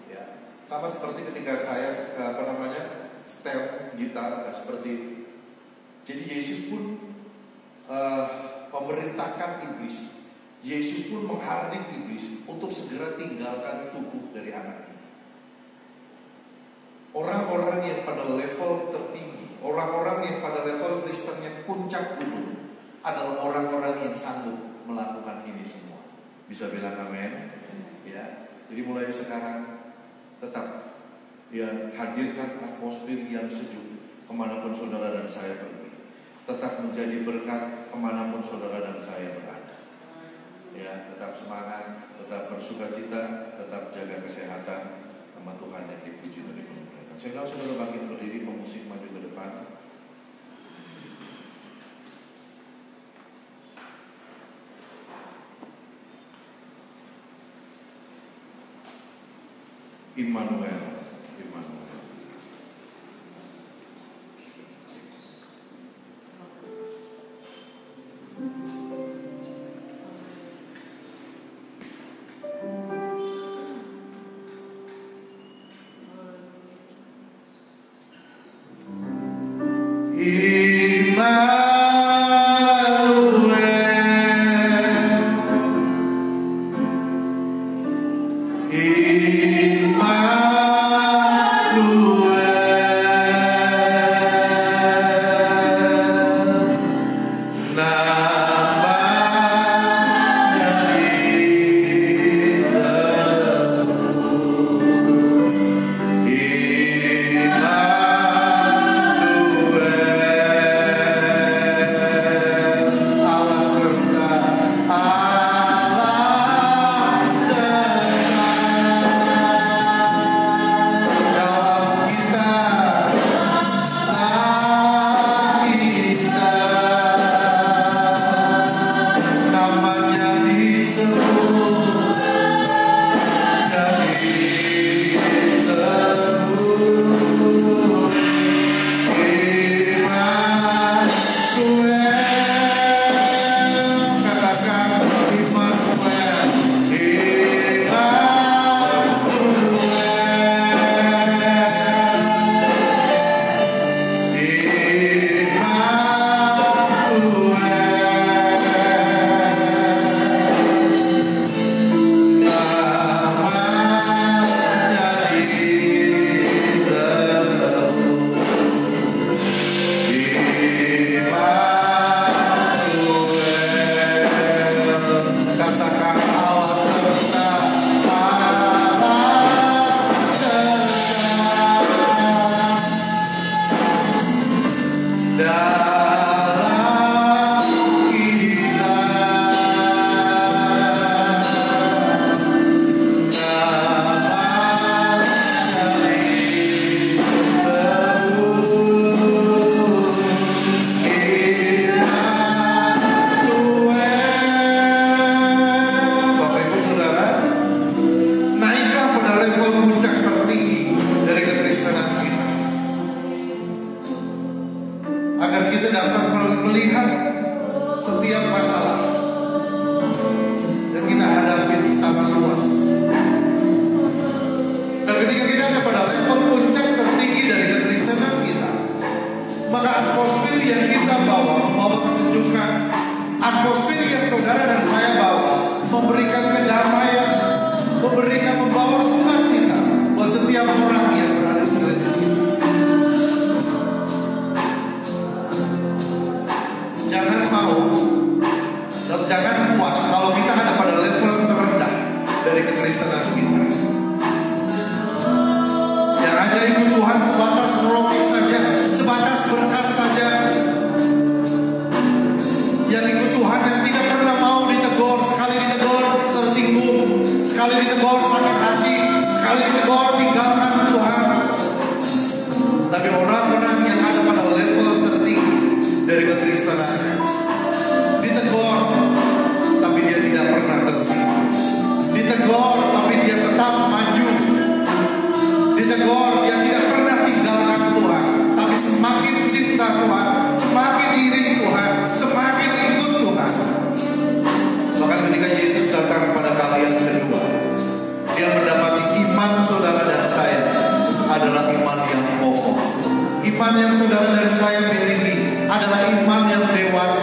Ya, sama seperti ketika saya setel gitar seperti. Jadi Yesus pun memerintahkan iblis. Yesus pun menghardik iblis untuk segera tinggalkan tubuh dari anak ini. Orang-orang yang pada level tertinggi, orang-orang yang pada level Kristennya puncak gunung adalah orang-orang yang sanggup melakukan ini semua. Bisa bilang amin? Ya. Jadi mulai sekarang tetap ya hadirkan atmosfer yang sejuk kemanapun saudara dan saya pergi. Tetap menjadi berkat kemanapun saudara dan saya berada. Ya, tetap semangat, tetap bersukacita, tetap jaga kesehatan. Nama Tuhan yang dipuji dan dimuliakan. Saya undang saudara bangkit berdiri, memusik maju ke depan. Immanuel. Iman yang saudara dan saya miliki adalah iman yang dewasa.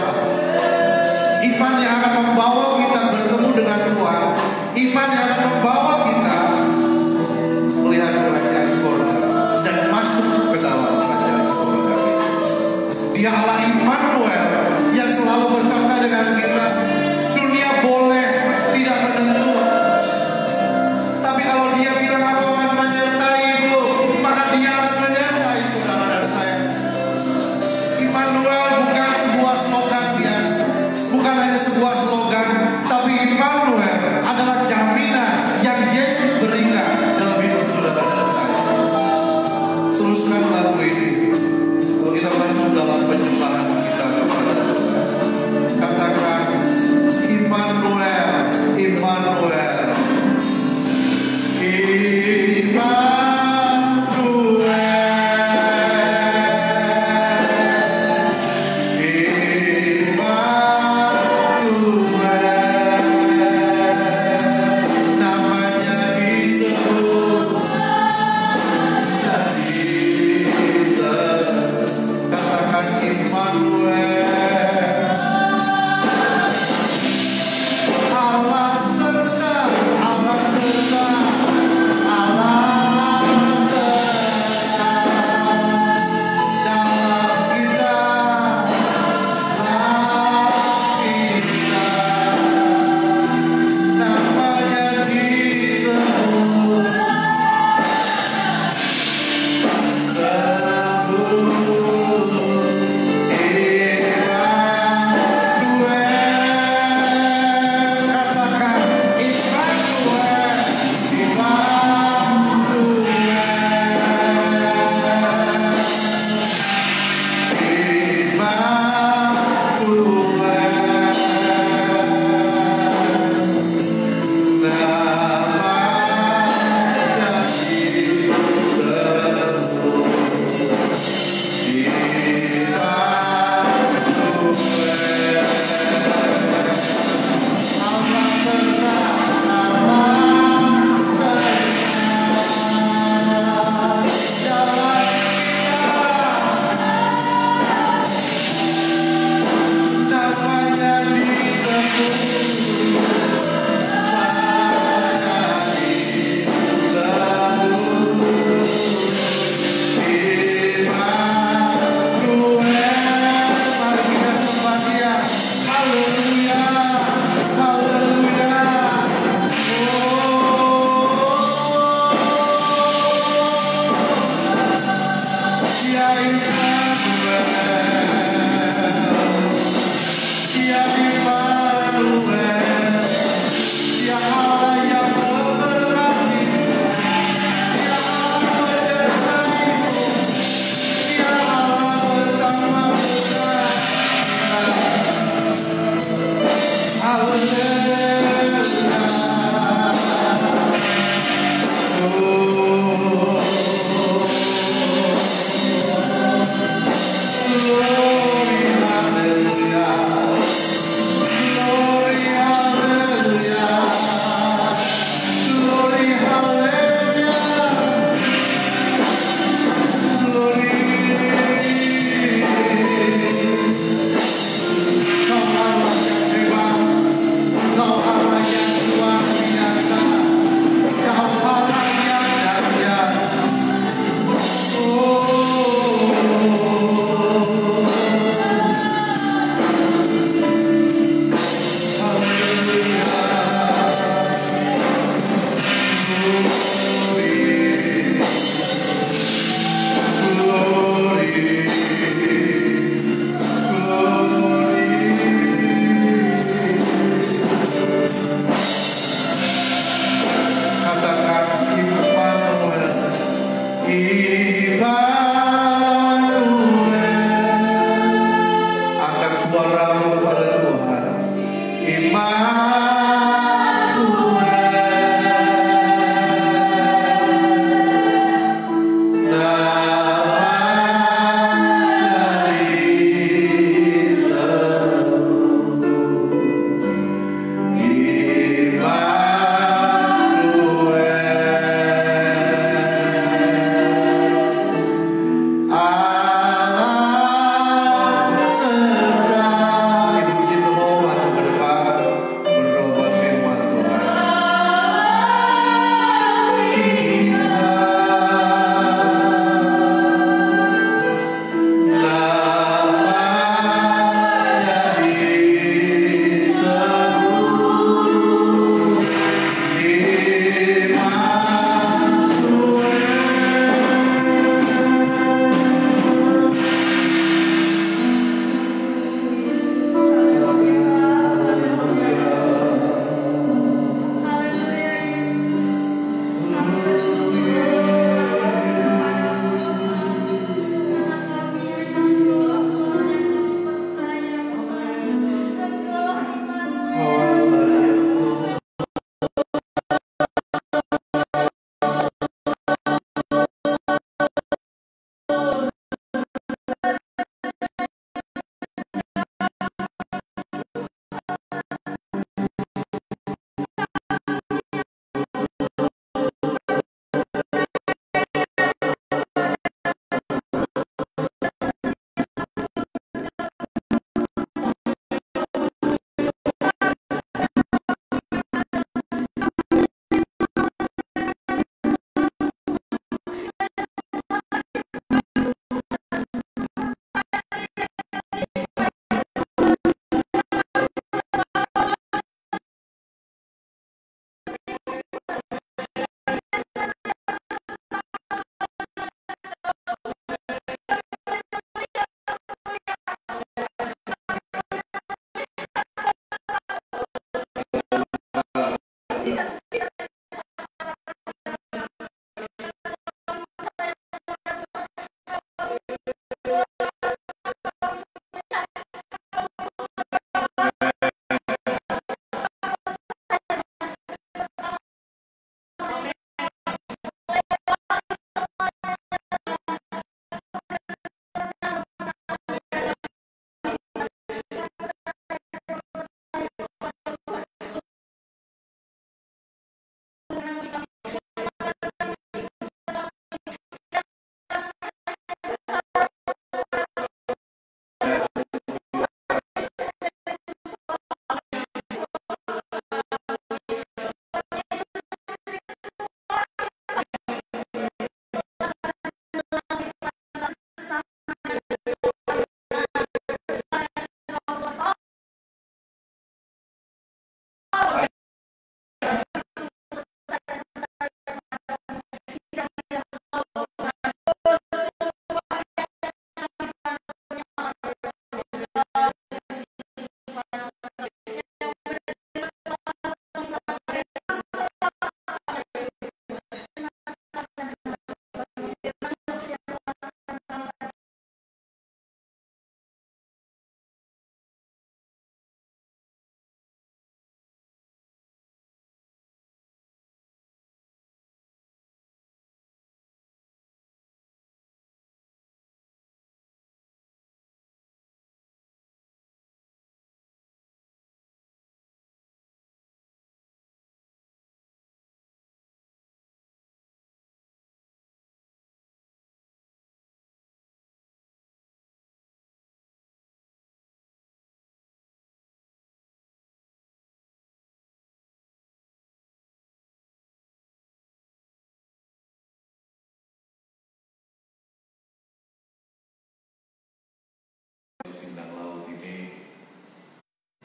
situasi Sindang Laut ini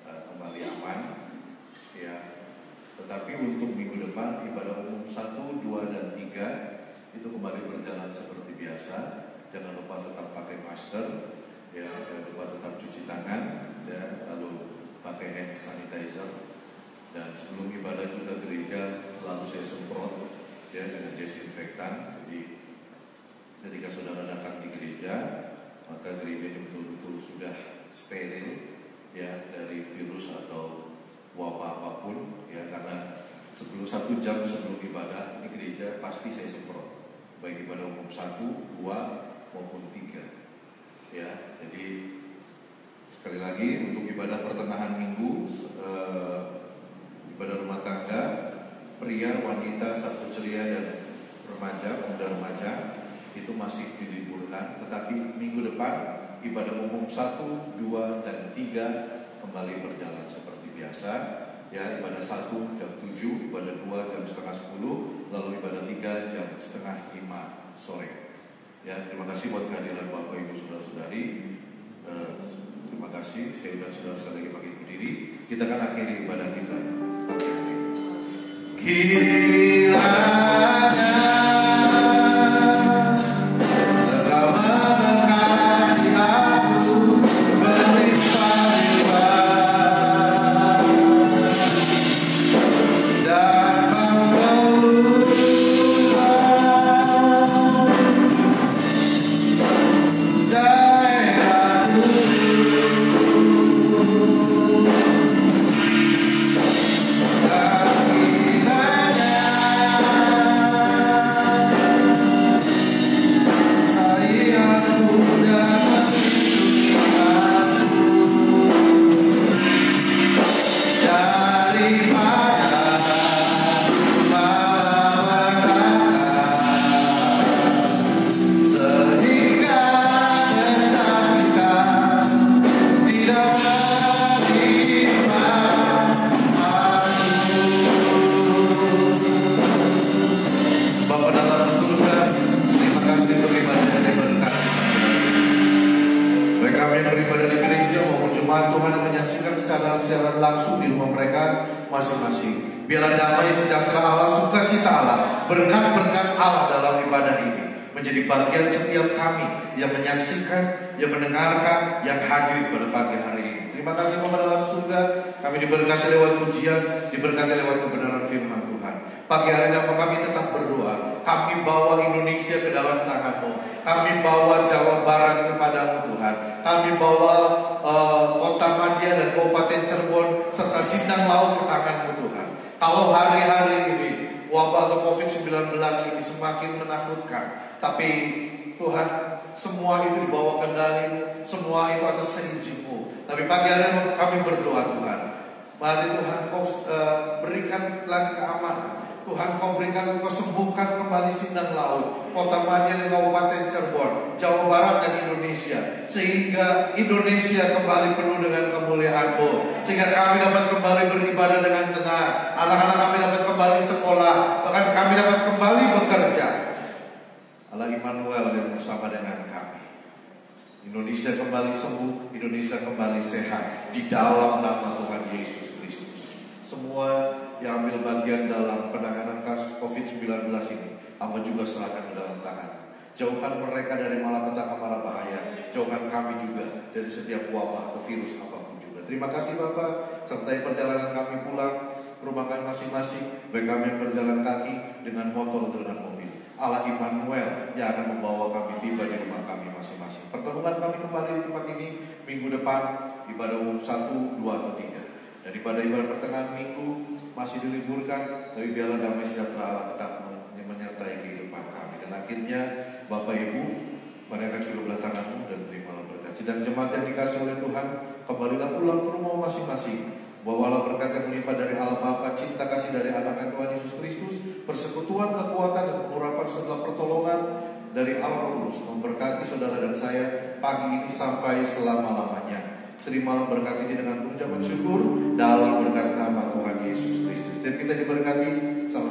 kembali aman, ya. Tetapi untuk minggu depan ibadah umum 1, 2, dan 3 itu kembali berjalan seperti biasa. Jangan lupa tetap pakai masker, ya, jangan lupa tetap cuci tangan, ya, lalu pakai hand sanitizer. Dan sebelum ibadah juga gereja selalu saya semprot, ya, dengan desinfektan. Jadi ketika saudara datang di gereja, maka gereja ini betul-betul sudah steril, ya, dari virus atau wabah apapun, ya, karena 1 jam sebelum ibadah di gereja pasti saya semprot, baik ibadah umum 1, 2 maupun 3, ya. Jadi sekali lagi untuk ibadah pertengahan minggu, ibadah rumah tangga, pria, wanita, satu ceria dan remaja, pemuda remaja itu masih diliburkan. Tetapi minggu depan ibadah umum 1, 2, dan 3 kembali berjalan seperti biasa. Ya, ibadah 1 jam 7, ibadah 2 jam setengah 10, lalu ibadah 3 jam setengah 5 sore. Ya, terima kasih buat kehadiran Bapak Ibu Saudara-saudari. Terima kasih. Saya undang saudara sekali lagi bagi berdiri. Kita akan akhiri ibadah kita pagi hari ini. Kiranya Engkau memberkati aku berlimpah-limpah dan mengeluarkan daerahku. Secara langsung di rumah mereka masing-masing. Biarlah damai sejahtera Allah, sukacita Allah, berkat-berkat Allah dalam ibadah ini menjadi bagian setiap kami yang menyaksikan, yang mendengarkan, yang hadir pada pagi hari ini. Terima kasih Bapa dalam surga, kami diberkati lewat pujian, diberkati lewat kebenaran firman Tuhan. Pagi hari ini kami tetap berdoa, kami bawa Indonesia ke dalam tangan-Mu, kami bawa Jawa Barat kepadamu Tuhan, kami bawa Kota Madia dan Kabupaten Cirebon serta Sindang Laut ke tangan-Mu Tuhan. Kalau hari-hari ini wabah atau COVID-19 ini semakin menakutkan, tapi Tuhan, semua itu di bawah kendali-Mu, semua itu atas seizin-Mu. Tapi pagi hari ini kami berdoa Tuhan, mari Tuhan Kau berikan lagi keamanan. Tuhan Kau berikan, Kau sembuhkan kembali Sindang Laut, Kota Madia dan Kabupaten Cirebon, Jawa Barat dan Indonesia, sehingga Indonesia kembali penuh dengan kemuliaan-Mu, sehingga kami dapat kembali beribadah dengan tenang, anak-anak kami dapat kembali sekolah, bahkan kami dapat kembali bekerja. Allah Immanuel yang bersama dengan kami. Indonesia kembali sembuh, Indonesia kembali sehat di dalam nama Tuhan Yesus Kristus. Semua yang ambil bagian dalam penanganan kasus COVID-19 ini, Amba juga serahkan ke dalam tangan. Jauhkan mereka dari malapetaka mara bahaya. Jauhkan kami juga dari setiap wabah atau virus apapun juga. Terima kasih Bapak, sertai perjalanan kami pulang ke rumah kami masing-masing, baik kami yang berjalan kaki, dengan motor atau dengan mobil. Allah Immanuel yang akan membawa kami tiba di rumah kami masing-masing. Pertemuan kami kembali di tempat ini minggu depan, ibadah umum 1, 2, atau 3. Dan ibadah pertengahan minggu masih diliburkan, tapi biarlah damai sejahtera Allah tetap menyertai kehidupan kami. Dan akhirnya Bapak Ibu, mereka kedua tangan-Mu dan terimalah berkat. Sidang jemaat yang dikasih oleh Tuhan, kembalilah pulang ke rumah masing-masing. Bawalah berkat yang melimpah dari Allah Bapa, cinta kasih dari anak Tuhan Yesus Kristus, persekutuan, kekuatan, dan pengurapan serta pertolongan dari Allah Roh Kudus memberkati saudara dan saya pagi ini sampai selama-lamanya. Terimalah berkat ini dengan ucapan syukur dalam berkat nama Tuhan Yesus Kristus. Dan kita diberkati sama